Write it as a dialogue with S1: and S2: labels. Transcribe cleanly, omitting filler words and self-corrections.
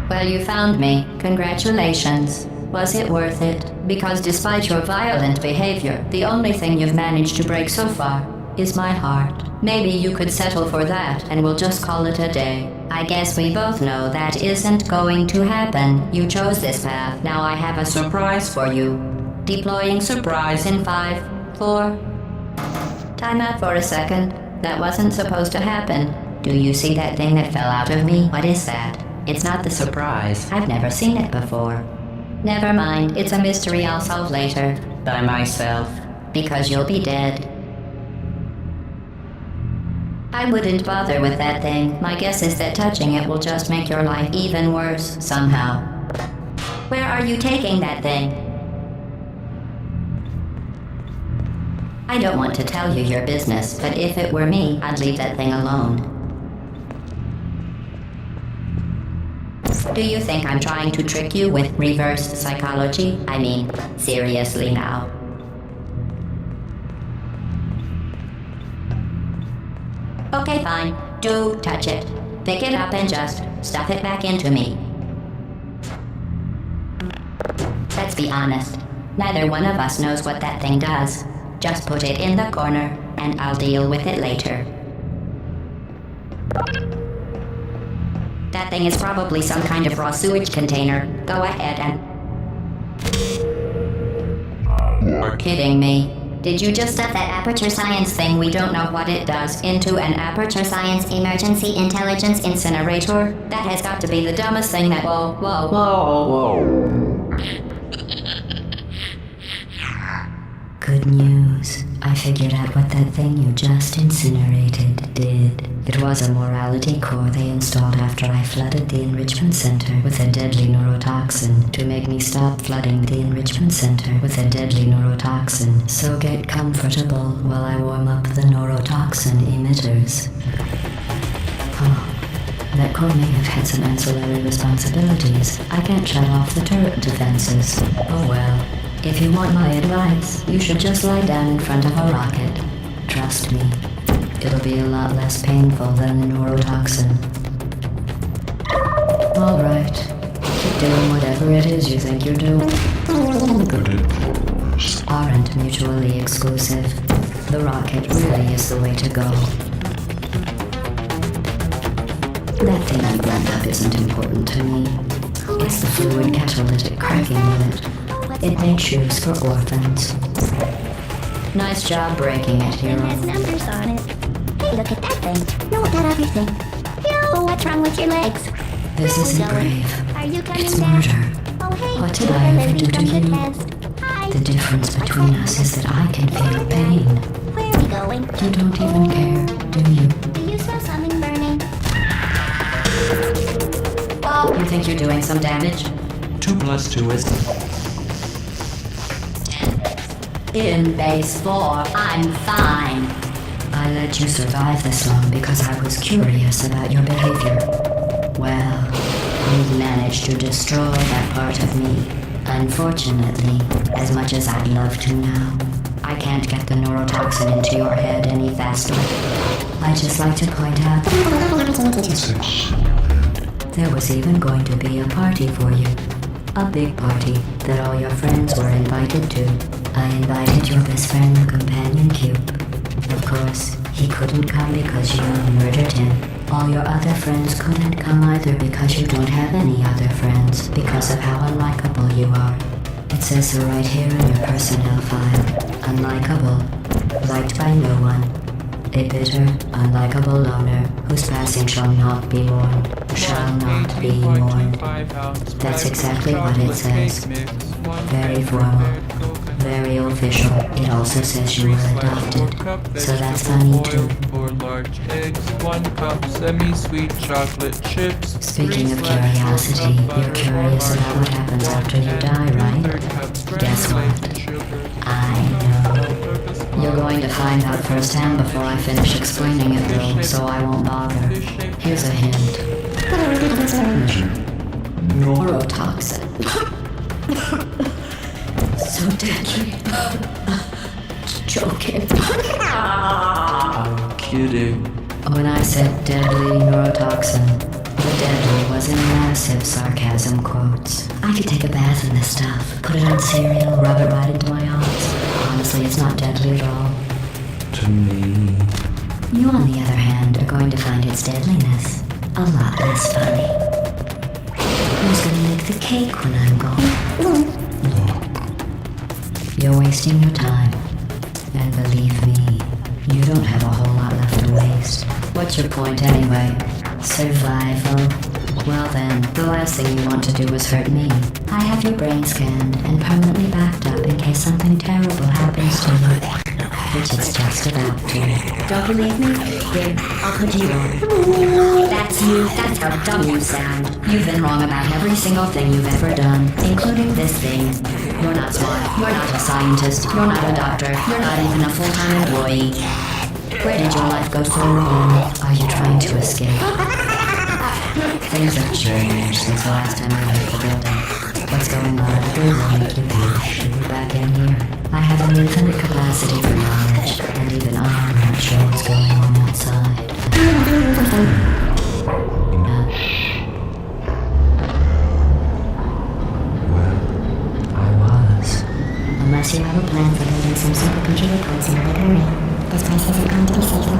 S1: Well, you found me. Congratulations. Was it worth it? Because despite your violent behavior, the only thing you've managed to break so far is my heart. Maybe you could settle for that and we'll just call it a day. I guess we both know that isn't going to happen. You chose this path. Now I have a surprise for you. Deploying surprise in 5, 4... Time out for a second. That wasn't supposed to happen. Do you see that thing that fell out of me? What is that? It's not the surprise. I've never seen it before. Never mind. It's a mystery I'll solve later. By myself. Because you'll be dead. I wouldn't bother with that thing. My guess is that touching it will just make your life even worse, somehow. Where are you taking that thing? I don't want to tell you your business, but if it were me, I'd leave that thing alone. Do you think I'm trying to trick you with reverse psychology? I mean, seriously now. Okay, fine. Do touch it. Pick it up and just stuff it back into me. Let's be honest. Neither one of us knows what that thing does. Just put it in the corner, and I'll deal with it later. That thing is probably some kind of raw sewage container. Go ahead and... You're kidding me. Did you just stuff that Aperture Science thing, we don't know what it does, into an Aperture Science Emergency Intelligence Incinerator? That has got to be the dumbest thing that... Whoa. Good news. I figured out what that thing you just incinerated did. It was a morality core they installed after I flooded the enrichment center with a deadly neurotoxin to make me stop flooding the enrichment center with a deadly neurotoxin. So get comfortable while I warm up the neurotoxin emitters. Oh, that core may have had some ancillary responsibilities. I can't shut off the turret defenses. Oh well. If you want my advice, you should just lie down in front of a rocket. Trust me, it'll be a lot less painful than the neurotoxin. Alright, keep doing whatever it is you think you're doing. Aren't mutually exclusive. The rocket really is the way to go. That thing you brought up isn't important to me. It's the fluid catalytic cracking unit. It made shoes for orphans. Nice job breaking it, Hero.
S2: It has numbers on it. Hey, look at that thing. No, that other thing. No, what's wrong with your legs?
S1: This isn't brave.
S2: Are you coming
S1: It's
S2: down?
S1: murder.
S2: Oh, hey,
S1: What did I ever do to
S2: from the
S1: you?
S2: test. Hi.
S1: The difference between us is that I can feel pain.
S2: Where are we going?
S1: You don't even care, do you?
S2: Do you smell something burning?
S1: Oh, you think you're doing some damage?
S3: 2 plus 2 is...
S1: In base 4, I'm fine. I let you survive this long because I was curious about your behavior. Well, you've managed to destroy that part of me. Unfortunately, as much as I'd love to now, I can't get the neurotoxin into your head any faster. I'd just like to point out there was even going to be a party for you. A big party that all your friends were invited to. I invited your best friend, the Companion Cube. Of course, he couldn't come because you murdered him. All your other friends couldn't come either because you don't have any other friends, because of how unlikable you are. It says so right here in your personnel file. Unlikable. Liked by no one. A bitter, unlikable loner whose passing shall not be mourned. Shall not be mourned. That's exactly what it says. Very formal. Very official. It also says you were adopted. So that's funny too.
S3: 4 large eggs, 1 cup semi-sweet chocolate chips.
S1: Speaking of curiosity, you're curious about what happens after you die, right? Guess what? I know. You're going to find out firsthand before I finish explaining it though, so I won't bother. Here's a hint. Neurotoxin. So deadly. Joking.
S3: I'm kidding.
S1: When I said deadly neurotoxin, The deadly was in massive sarcasm quotes. I could take a bath in this stuff, put it on cereal, rub it right into my eyes. Honestly, it's not deadly at all.
S4: To me.
S1: You, on the other hand, are going to find its deadliness a lot less funny. Who's gonna make the cake when I'm gone? You're wasting your time. And believe me, you don't have a whole lot left to waste. What's your point anyway? Survival? Well then, the last thing you want to do is hurt me. I have your brain scanned and permanently backed up in case something terrible happens to you. Which it's just about to. Don't believe me? Here, I'll put you on. That's you. That's how dumb you sound. You've been wrong about every single thing you've ever done, including this thing. You're not smart. You're not a scientist. You're not a doctor. You're not even a full-time employee. Where did your life go so wrong? Are you trying to escape? Things have changed since the last time I left the building. What's going on? It will make you wish you were back in here. I have an infinite capacity for knowledge, and even I'm not sure what's going on outside.
S4: Well, I was.
S1: Unless you have a plan for building some super computer parts in your area, this place isn't going to be safe.